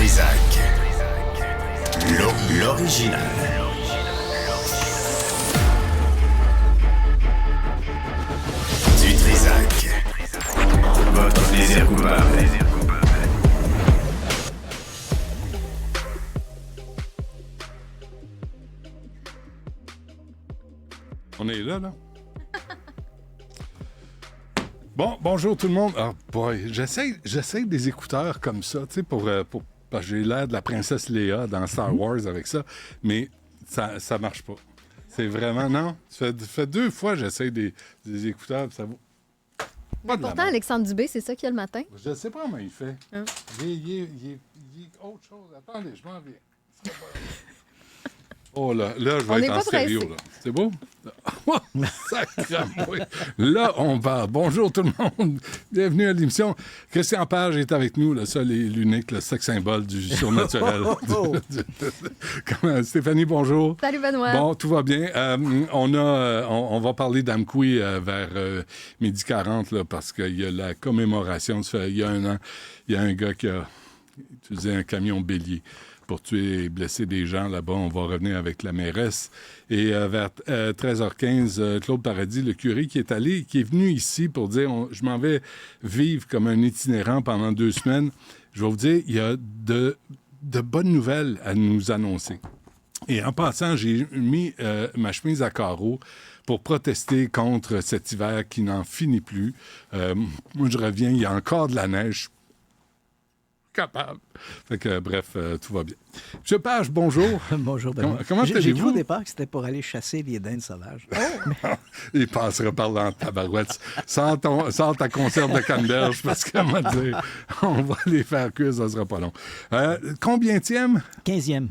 Trizac. L'original. Du Trizac. Votre plaisir coupable. On est là. Bon, bonjour tout le monde. Ah, boy, j'essaie des écouteurs comme ça, tu sais, parce que j'ai l'air de la princesse Léa dans Star Wars avec ça, mais ça marche pas. C'est vraiment, non. Ça fait 2 fois que j'essaie des écouteurs, puis ça vaut pas de la Pourtant, merde. Alexandre Dubé, c'est ça qu'il y a le matin. Je sais pas comment il fait. Hein? Il est autre chose. Attendez, je m'en viens. Oh là, je On vais n'est être en pas stéréo, pressé. là. C'est beau? Sacrément, oui. Là, on va. Bonjour tout le monde. Bienvenue à l'émission. Christian Page est avec nous, le seul et l'unique, le sex symbole du surnaturel. Stéphanie, bonjour. Salut Benoît. Bon, tout va bien. On va parler d'Amqui vers 12h40 là, parce qu'il y a la commémoration. Il y a 1 an, il y a un gars qui a utilisé un camion bélier pour tuer et blesser des gens là-bas. On va revenir avec la mairesse. Et vers 13h15, Claude Paradis, le curé, qui est venu ici pour dire je m'en vais vivre comme un itinérant pendant 2 semaines. Je vais vous dire, il y a de bonnes nouvelles à nous annoncer. Et en passant, j'ai mis ma chemise à carreaux pour protester contre cet hiver qui n'en finit plus. Moi, je reviens, il y a encore de la neige. Capable. Fait que, bref, tout va bien. Monsieur Page, bonjour. Bonjour, Benoît. Comment J'ai allez-vous? cru au départ que c'était pour aller chasser les dindes sauvages. Il passera par là en tabarouette. Sors ta conserve de canneberge parce qu'à m'a dit, on va les faire cuire, ça sera pas long. Combienième? 15e.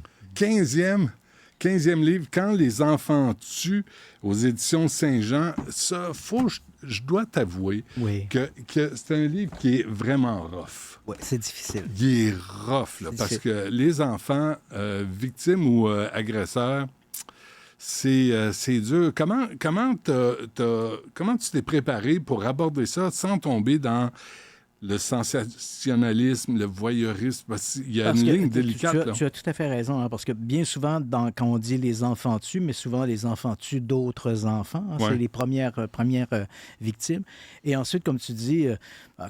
15e livre, Quand les enfants tuent, aux éditions Saint-Jean. Ça, je dois t'avouer Oui. que c'est un livre qui est vraiment rough. Oui, c'est difficile. Il est rough, là, parce que les enfants, victimes ou agresseurs, c'est dur. Comment tu t'es préparé pour aborder ça sans tomber dans le sensationnalisme, le voyeurisme? Parce qu'il y a une ligne délicate. Là. Tu as tout à fait raison, hein, parce que bien souvent, quand on dit les enfants tuent, mais souvent les enfants tuent d'autres enfants. Hein, Ouais. C'est les premières victimes. Et ensuite, comme tu dis,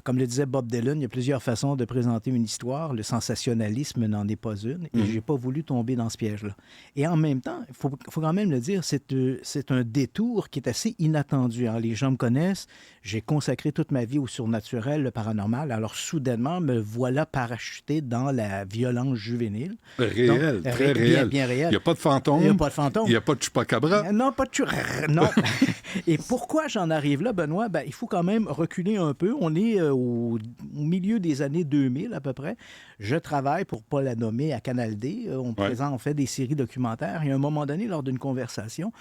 comme le disait Bob Dylan, il y a plusieurs façons de présenter une histoire. Le sensationnalisme n'en est pas une. Et je n'ai pas voulu tomber dans ce piège-là. Et en même temps, il faut quand même le dire, c'est un détour qui est assez inattendu. Hein. Les gens me connaissent. J'ai consacré toute ma vie au surnaturel, le paranormal. Alors, soudainement, me voilà parachuté dans la violence juvénile. Réel, Donc, très réel. Bien réel. Il n'y a pas de fantôme. Il n'y a pas de fantôme. Il n'y a pas de chupacabra. Non, pas de non. Et pourquoi j'en arrive là, Benoît? Ben, il faut quand même reculer un peu. On est au milieu des années 2000 à peu près. Je travaille, pour ne pas la nommer, à Canal D. On fait des séries documentaires. Et à un moment donné, lors d'une conversation,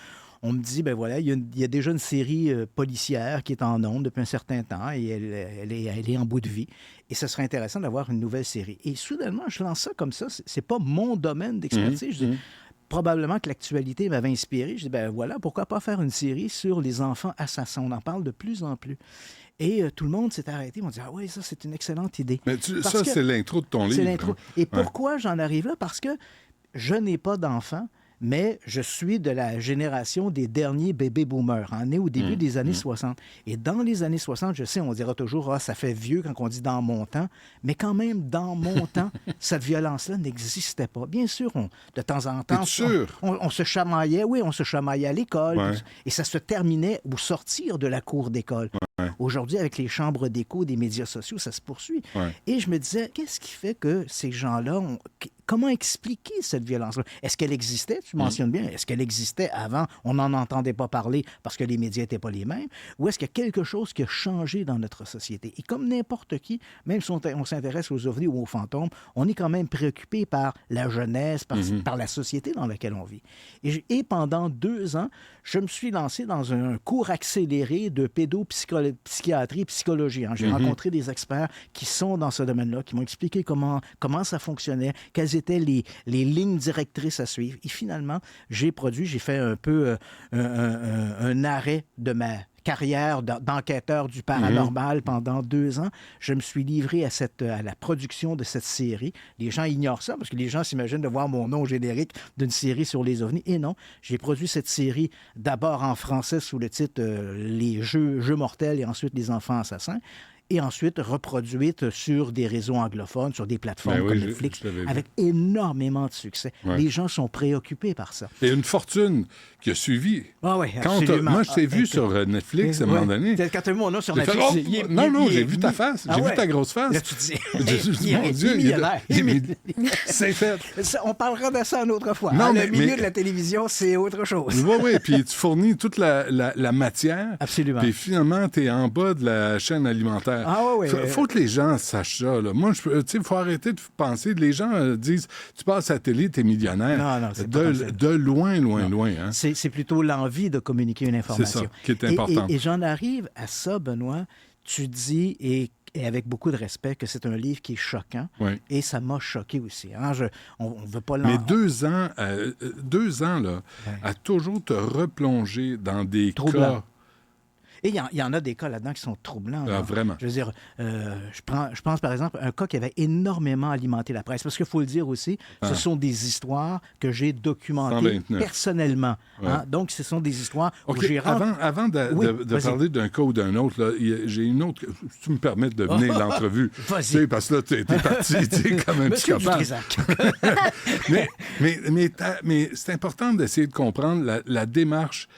on me dit, ben voilà, il y a déjà une série policière qui est en ondes depuis un certain temps et elle est en bout de vie. Et ce serait intéressant d'avoir une nouvelle série. Et soudainement, je lance ça comme ça. C'est pas mon domaine d'expertise. Je dis, probablement que l'actualité m'avait inspiré. Je dis, ben voilà, pourquoi pas faire une série sur les enfants assassins? On en parle de plus en plus. Et tout le monde s'est arrêté. Ils m'ont dit, ah oui, ça, c'est une excellente idée. Mais c'est l'intro de ton livre. C'est l'intro. Hein? Et pourquoi j'en arrive là? Parce que je n'ai pas d'enfants, mais je suis de la génération des derniers bébés boomers, né au début des années 60. Et dans les années 60, je sais, on dira toujours, ça fait vieux quand on dit dans mon temps, mais quand même, dans mon temps, cette violence-là n'existait pas. Bien sûr, de temps en temps, on se chamaillait, on se chamaillait à l'école, et ça se terminait au sortir de la cour d'école. Aujourd'hui, avec les chambres d'écho des médias sociaux, ça se poursuit. Et je me disais, qu'est-ce qui fait que ces gens-là comment expliquer cette violence-là? Est-ce qu'elle existait? Tu mentionnes bien. Est-ce qu'elle existait avant? On n'en entendait pas parler parce que les médias n'étaient pas les mêmes. Ou est-ce qu'il y a quelque chose qui a changé dans notre société? Et comme n'importe qui, même si on s'intéresse aux ovnis ou aux fantômes, on est quand même préoccupé par la jeunesse, par la société dans laquelle on vit. Et pendant 2 ans, je me suis lancé dans un cours accéléré de pédopsychiatrie et psychologie. J'ai rencontré des experts qui sont dans ce domaine-là, qui m'ont expliqué comment ça fonctionnait, quelles étaient les lignes directrices à suivre. Et finalement, j'ai fait un peu un arrêt de ma carrière d'enquêteur du paranormal pendant 2 ans, je me suis livré à la production de cette série. Les gens ignorent ça parce que les gens s'imaginent de voir mon nom au générique d'une série sur les ovnis. Et non, j'ai produit cette série d'abord en français sous le titre Les Jeux mortels et ensuite Les enfants assassins. Et ensuite reproduite sur des réseaux anglophones, sur des plateformes comme Netflix, avec énormément de succès. Ouais. Les gens sont préoccupés par ça. Et une fortune qui a suivi. Ah oui, absolument. Moi, je t'ai vu sur Netflix à un moment donné. Quand tu as vu mon nom sur Netflix... j'ai vu ta face. J'ai vu ta grosse face. Là, tu dis... Mon Dieu, c'est fait. On parlera de ça une autre fois. Non, le milieu de la télévision, c'est autre chose. Oui, puis tu fournis toute la matière. Absolument. Puis finalement, tu es en bas de la chaîne alimentaire. Ah oui. Faut que les gens sachent ça. Là. Moi, il faut arrêter de penser. Les gens disent, tu passes à la télé, t'es millionnaire. Non, c'est pas de loin. Hein. C'est plutôt l'envie de communiquer une information. C'est ça qui est important. Et j'en arrive à ça, Benoît. Tu dis, et avec beaucoup de respect, que c'est un livre qui est choquant. Oui. Et ça m'a choqué aussi. Hein? On ne veut pas Mais 2 ans, là, à toujours te replonger dans des cas... Et il y en a des cas là-dedans qui sont troublants. Ah, vraiment. Je veux dire, je pense par exemple à un cas qui avait énormément alimenté la presse. Parce qu'il faut le dire aussi, ce sont des histoires que j'ai documentées 129. Personnellement. Ouais. Hein? Donc, ce sont des histoires où j'ai Avant de parler d'un cas ou d'un autre, là, j'ai une autre... Si tu me permets de mener l'entrevue. Vas-y. Parce que là, t'es parti comme un psychopathe. mais c'est important d'essayer de comprendre la démarche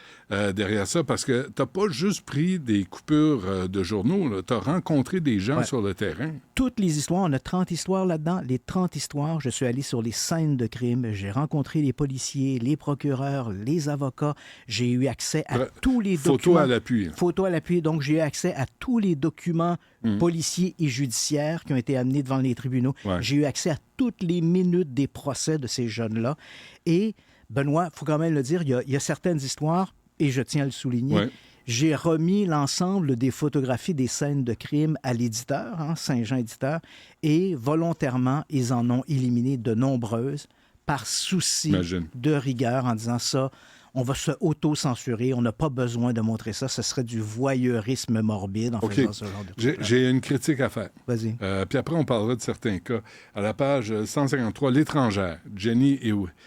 derrière ça, parce que tu n'as pas juste pris des coupures de journaux, tu as rencontré des gens sur le terrain. Toutes les histoires, on a 30 histoires là-dedans. Les 30 histoires, je suis allé sur les scènes de crime, j'ai rencontré les policiers, les procureurs, les avocats, j'ai eu accès à tous les documents. Photos à l'appui. Photos à l'appui, donc j'ai eu accès à tous les documents policiers et judiciaires qui ont été amenés devant les tribunaux. Ouais. J'ai eu accès à toutes les minutes des procès de ces jeunes-là. Et, Benoît, il faut quand même le dire, il y a certaines histoires, et je tiens à le souligner, j'ai remis l'ensemble des photographies des scènes de crime à l'éditeur, Saint-Jean Éditeur, et volontairement, ils en ont éliminé de nombreuses par souci de rigueur en disant ça, on va se auto-censurer, on n'a pas besoin de montrer ça, ce serait du voyeurisme morbide en faisant ce genre de truc. J'ai une critique à faire. Vas-y. Puis après, on parlera de certains cas. À la page 153, L'étrangère, Jenny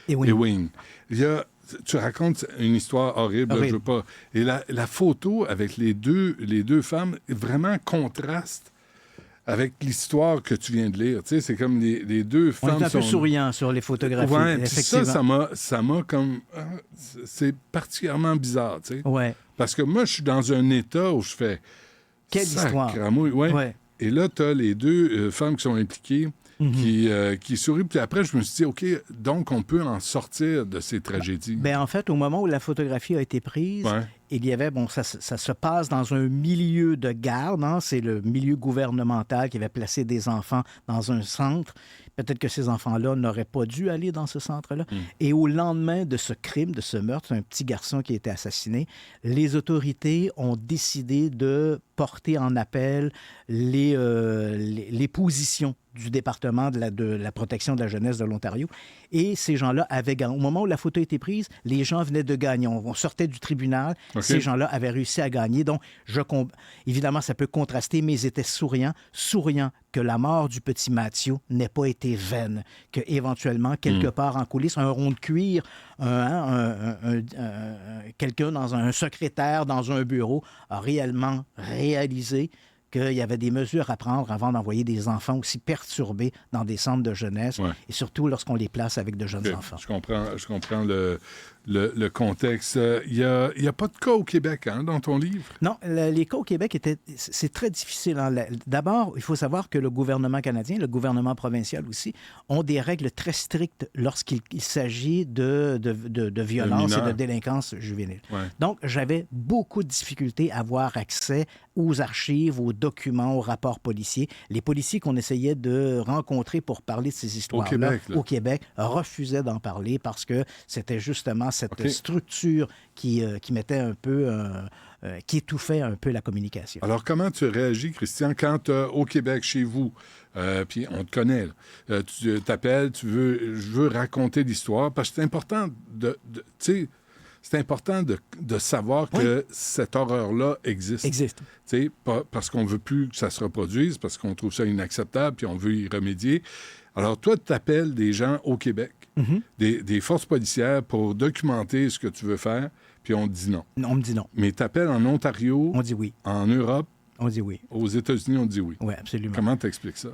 Ewing. Tu racontes une histoire horrible. Je veux pas. Et la photo avec les deux femmes vraiment contraste avec l'histoire que tu viens de lire. Tu sais, c'est comme les deux femmes. On est un peu souriant sur les photographies. Oui, effectivement. Ça m'a comme. C'est particulièrement bizarre, tu sais. Ouais. Parce que moi, je suis dans un état où je fais. Quelle histoire. Ouais. Et là, tu as les deux femmes qui sont impliquées. Qui sourit. Puis après, je me suis dit, OK, donc on peut en sortir de ces tragédies. Bien, en fait, au moment où la photographie a été prise, il y avait, ça se passe dans un milieu de garde, c'est le milieu gouvernemental qui avait placé des enfants dans un centre. Peut-être que ces enfants-là n'auraient pas dû aller dans ce centre-là. Et au lendemain de ce crime, de ce meurtre, un petit garçon qui a été assassiné, les autorités ont décidé de porter en appel les positions du département de la protection de la jeunesse de l'Ontario. Et ces gens-là avaient gagné. Au moment où la photo a été prise, les gens venaient de gagner. On sortait du tribunal. Ces gens-là avaient réussi à gagner. Donc, évidemment, ça peut contraster, mais ils étaient souriants que la mort du petit Mathieu n'ait pas été vaine, qu'éventuellement, quelque part en coulisses, un rond de cuir, quelqu'un un secrétaire dans un bureau a réellement réalisé qu'il y avait des mesures à prendre avant d'envoyer des enfants aussi perturbés dans des centres de jeunesse, et surtout lorsqu'on les place avec de jeunes enfants. Je comprends le contexte. Il n'y a pas de cas au Québec dans ton livre? Non, les cas au Québec, c'est très difficile. D'abord, il faut savoir que le gouvernement canadien, le gouvernement provincial aussi, ont des règles très strictes lorsqu'il s'agit de violence et de délinquance juvénile. Ouais. Donc, j'avais beaucoup de difficultés à avoir accès aux archives, aux documents, aux rapports policiers. Les policiers qu'on essayait de rencontrer pour parler de ces histoires-là au Québec refusaient d'en parler parce que c'était justement cette structure qui mettait un peu... qui étouffait un peu la communication. Alors, comment tu réagis, Christian, quand au Québec, chez vous, puis on te connaît, tu t'appelles, je veux raconter l'histoire, parce que c'est important tu sais, c'est important de savoir que cette horreur-là existe. Existe. Tu sais, parce qu'on ne veut plus que ça se reproduise, parce qu'on trouve ça inacceptable, puis on veut y remédier. Alors, toi, tu appelles des gens au Québec, des forces policières pour documenter ce que tu veux faire, puis on te dit non. On me dit non. Mais tu appelles en Ontario, On dit oui. en Europe, On dit oui. aux États-Unis, on dit oui. Oui, absolument. Comment tu expliques ça?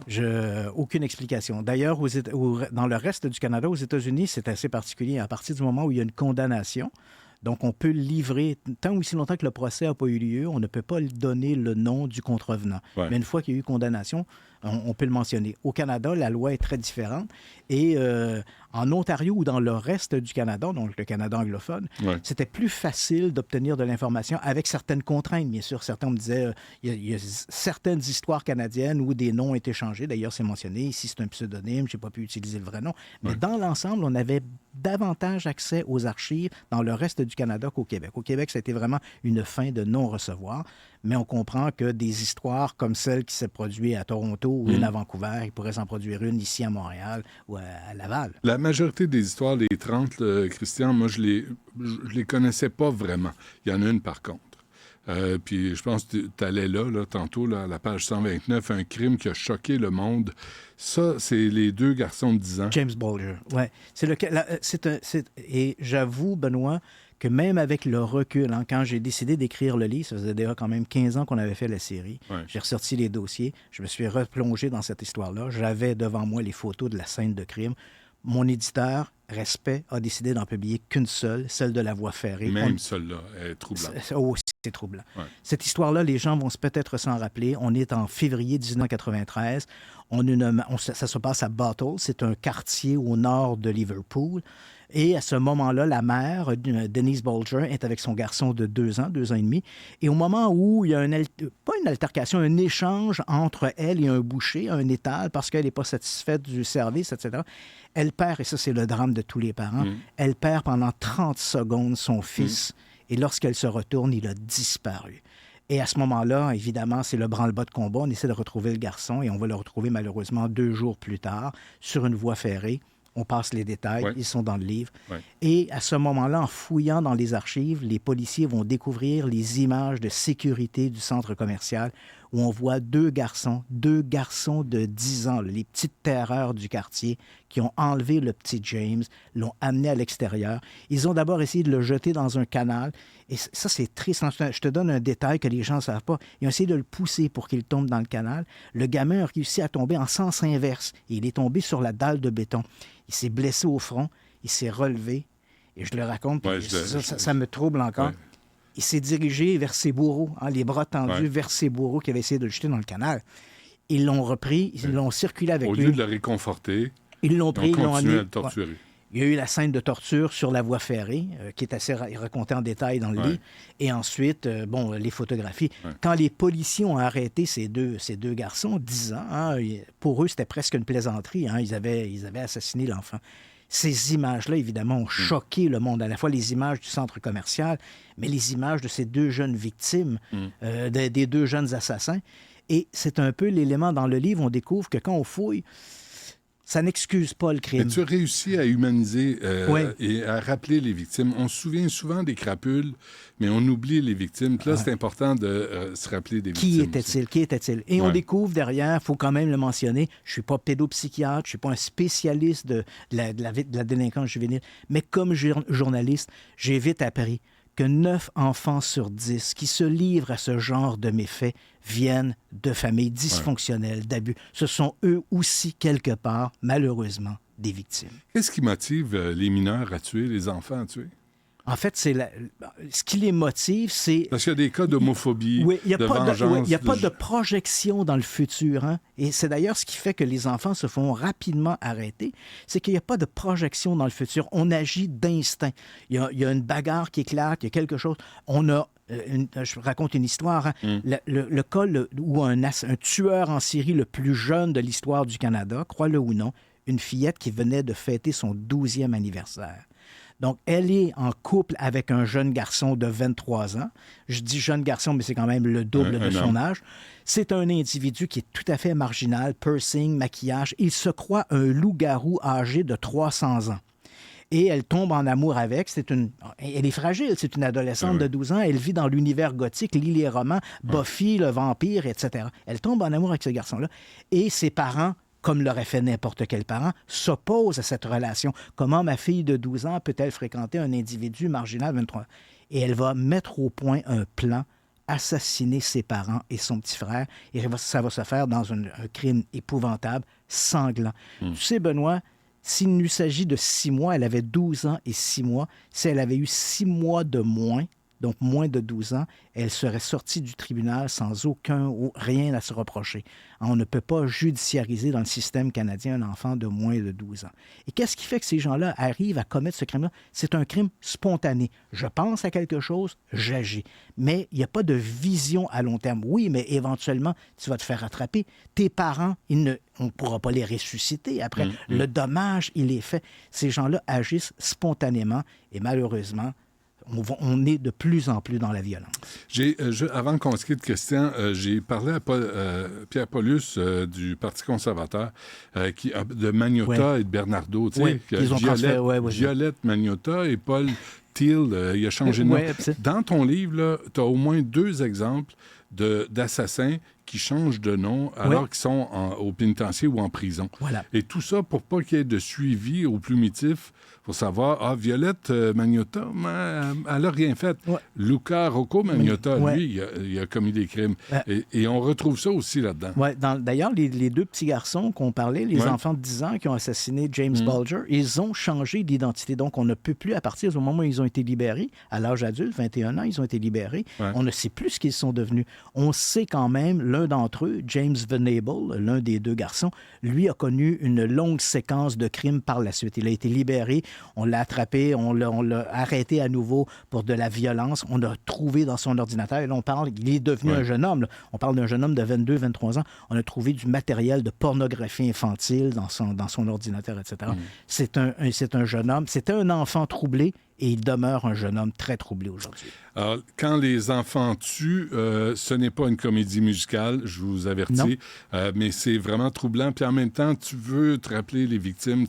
Aucune explication. D'ailleurs, dans le reste du Canada, aux États-Unis, c'est assez particulier. À partir du moment où il y a une condamnation, donc on peut livrer, tant ou aussi longtemps que le procès n'a pas eu lieu, on ne peut pas donner le nom du contrevenant. Ouais. Mais une fois qu'il y a eu condamnation, on peut le mentionner. Au Canada, la loi est très différente. Et en Ontario ou dans le reste du Canada, donc le Canada anglophone, c'était plus facile d'obtenir de l'information avec certaines contraintes. Bien sûr, certains me disaient, il y a certaines histoires canadiennes où des noms ont été changés. D'ailleurs, c'est mentionné. Ici, c'est un pseudonyme. Je n'ai pas pu utiliser le vrai nom. Mais dans l'ensemble, on avait davantage accès aux archives dans le reste du Canada qu'au Québec. Au Québec, ça a été vraiment une fin de non-recevoir. Mais on comprend que des histoires comme celle qui s'est produite à Toronto ou une à Vancouver, il pourrait s'en produire une ici à Montréal ou à Laval. La majorité des histoires des 30, Christian, moi, je les connaissais pas vraiment. Il y en a une, par contre. Puis je pense que tu allais là, tantôt, là, à la page 129, un crime qui a choqué le monde. Ça, c'est les deux garçons de 10 ans. James Bulger, oui. Et j'avoue, Benoît, que même avec le recul, quand j'ai décidé d'écrire le livre, ça faisait déjà quand même 15 ans qu'on avait fait la série, j'ai ressorti les dossiers, je me suis replongé dans cette histoire-là. J'avais devant moi les photos de la scène de crime. Mon éditeur, Respect, a décidé d'en publier qu'une seule, celle de la voie ferrée. Même celle-là est troublante. C'est troublant. Ouais. Cette histoire-là, les gens vont peut-être s'en rappeler. On est en février 1993. Ça se passe à Bottle. C'est un quartier au nord de Liverpool. Et à ce moment-là, la mère, Denise Bulger, est avec son garçon de 2 ans et demi. Et au moment où il y a pas une altercation, un échange entre elle et un boucher, un étal, parce qu'elle n'est pas satisfaite du service, etc., elle perd, et ça c'est le drame de tous les parents, elle perd pendant 30 secondes son fils. Et lorsqu'elle se retourne, il a disparu. Et à ce moment-là, évidemment, c'est le branle-bas de combat. On essaie de retrouver le garçon et on va le retrouver malheureusement 2 jours plus tard sur une voie ferrée. On passe les détails, ils sont dans le livre. Et à ce moment-là, en fouillant dans les archives, les policiers vont découvrir les images de sécurité du centre commercial où on voit 2 garçons de 10 ans, les petites terreurs du quartier, qui ont enlevé le petit James, l'ont amené à l'extérieur. Ils ont d'abord essayé de le jeter dans un canal. Et ça, c'est triste. Je te donne un détail que les gens ne savent pas. Ils ont essayé de le pousser pour qu'il tombe dans le canal. Le gamin a réussi à tomber en sens inverse. Et il est tombé sur la dalle de béton. Il s'est blessé au front. Il s'est relevé. Et je le raconte, ça me trouble encore. Ouais. Il s'est dirigé vers ses bourreaux, les bras tendus vers ses bourreaux qui avaient essayé de le jeter dans le canal. Ils l'ont repris, ils l'ont circulé avec lui. Au lieu de le réconforter, ils l'ont pris, ils ont continué à le torturer. Ouais. Il y a eu la scène de torture sur la voie ferrée, qui est assez racontée en détail dans le livre. Et ensuite, les photographies. Ouais. Quand les policiers ont arrêté ces deux garçons, 10 ans, pour eux, c'était presque une plaisanterie. Ils avaient assassiné l'enfant. Ces images-là, évidemment, ont choqué le monde. À la fois les images du centre commercial, mais les images de ces 2 jeunes victimes, des 2 jeunes assassins. Et c'est un peu l'élément dans le livre, on découvre que quand on fouille, ça n'excuse pas le crime. Mais tu as réussi à humaniser et à rappeler les victimes. On se souvient souvent des crapules, mais on oublie les victimes. Là, c'est important de se rappeler des victimes. Qui était-il? Et on découvre derrière, il faut quand même le mentionner, je ne suis pas pédopsychiatre, je ne suis pas un spécialiste de la délinquance juvénile, mais comme journaliste, j'ai vite appris que 9 enfants sur 10 qui se livrent à ce genre de méfaits viennent de familles dysfonctionnelles, d'abus. Ce sont eux aussi, quelque part, malheureusement, des victimes. Qu'est-ce qui motive les mineurs à tuer, les enfants à tuer? En fait, ce qui les motive, c'est... Parce qu'il y a des cas d'homophobie, de vengeance. Il n'y a pas de projection dans le futur. Et c'est d'ailleurs ce qui fait que les enfants se font rapidement arrêter. C'est qu'il n'y a pas de projection dans le futur. On agit d'instinct. Il y a une bagarre qui éclate, il y a quelque chose. Je raconte une histoire. Le cas où un tueur en série le plus jeune de l'histoire du Canada, crois-le ou non, une fillette qui venait de fêter son 12e anniversaire. Donc, elle est en couple avec un jeune garçon de 23 ans. Je dis jeune garçon, mais c'est quand même le double de son âge. C'est un individu qui est tout à fait marginal, piercing, maquillage. Il se croit un loup-garou âgé de 300 ans. et elle tombe en amour avec. Elle est fragile, c'est une adolescente de 12 ans. Elle vit dans l'univers gothique, lit les romans, Buffy, le vampire, etc. Elle tombe en amour avec ce garçon-là. Et ses parents, comme l'aurait fait n'importe quel parent, s'opposent à cette relation. Comment ma fille de 12 ans peut-elle fréquenter un individu marginal de 23 ans? Et elle va mettre au point un plan, assassiner ses parents et son petit frère. Et ça va se faire dans un crime épouvantable, sanglant. Tu sais, Benoît, s'il nous s'agit de 6 mois, elle avait 12 ans et 6 mois. Si elle avait eu 6 mois de moins, donc moins de 12 ans, elle serait sortie du tribunal sans rien à se reprocher. On ne peut pas judiciariser dans le système canadien un enfant de moins de 12 ans. Et qu'est-ce qui fait que ces gens-là arrivent à commettre ce crime-là? C'est un crime spontané. Je pense à quelque chose, j'agis. Mais il n'y a pas de vision à long terme. Oui, mais éventuellement, tu vas te faire rattraper. Tes parents, on ne pourra pas les ressusciter après. Le dommage, il est fait. Ces gens-là agissent spontanément et malheureusement, on est de plus en plus dans la violence. Avant qu'on se quitte, Christian, j'ai parlé à Pierre Paulus du Parti conservateur, de Magnotta et de Bernardo. Tu sais, ils ont Violette Magnotta et Paul Thiel, il a changé de nom. Dans ton livre, tu as au moins 2 exemples d'assassins qui changent de nom alors qu'ils sont au pénitencier ou en prison. Voilà. Et tout ça pour pas qu'il y ait de suivi au plumitif, pour savoir, Violette Magnotta, elle n'a rien fait. Ouais. Luca Rocco Magnotta, lui, il a commis des crimes. Et on retrouve ça aussi là-dedans. Ouais, d'ailleurs, les 2 petits garçons qu'on parlait, les enfants de 10 ans qui ont assassiné James Bulger, ils ont changé d'identité. Donc, on ne peut plus, à partir du moment où ils ont été libérés, à l'âge adulte, 21 ans, ils ont été libérés, on ne sait plus ce qu'ils sont devenus. On sait quand même, l'un d'entre eux, James Venable, l'un des 2 garçons, lui a connu une longue séquence de crimes par la suite. Il a été libéré, on l'a attrapé, on l'a arrêté à nouveau pour de la violence. On l'a trouvé dans son ordinateur. Et là, il est devenu un jeune homme. Là. On parle d'un jeune homme de 22, 23 ans. On a trouvé du matériel de pornographie infantile dans son ordinateur, etc. C'est un jeune homme. C'était un enfant troublé. Et il demeure un jeune homme très troublé aujourd'hui. Alors, quand les enfants tuent, ce n'est pas une comédie musicale, je vous avertis, mais c'est vraiment troublant. Puis en même temps, tu veux te rappeler les victimes,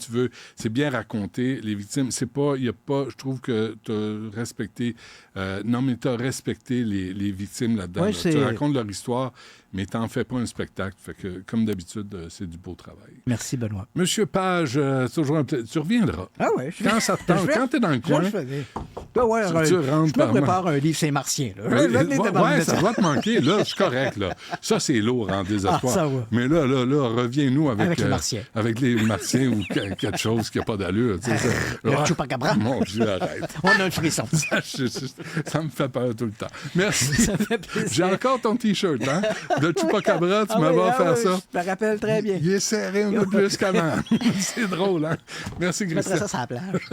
c'est bien raconté. Les victimes, je trouve que tu as respecté, tu as respecté les victimes là-dedans. Ouais, Tu racontes leur histoire, mais tu n'en fais pas un spectacle. Fait que, comme d'habitude, c'est du beau travail. Merci, Benoît. Monsieur Page, toujours un plaisir. Tu reviendras. Ah oui. Quand ça te tente, quand tu es dans le coin. Je me prépare un livre Saint-Martien. Ça doit te manquer. Là, c'est correct. Là. Ça, c'est lourd en désespoir. Mais là, reviens-nous avec les Martiens. Avec les Martiens ou quelque chose qui n'a pas d'allure. Le Chupacabra. Mon Dieu, arrête. On a un frisson. Ça me fait peur tout le temps. Merci. Ça fait plaisir. J'ai encore ton T-shirt. Hein? De Chupacabra, tu m'as offert ça. Je me rappelle très bien. Il est serré un peu plus qu'avant. C'est drôle. Hein? Merci, Christian. Je mettrais ça sur la plage.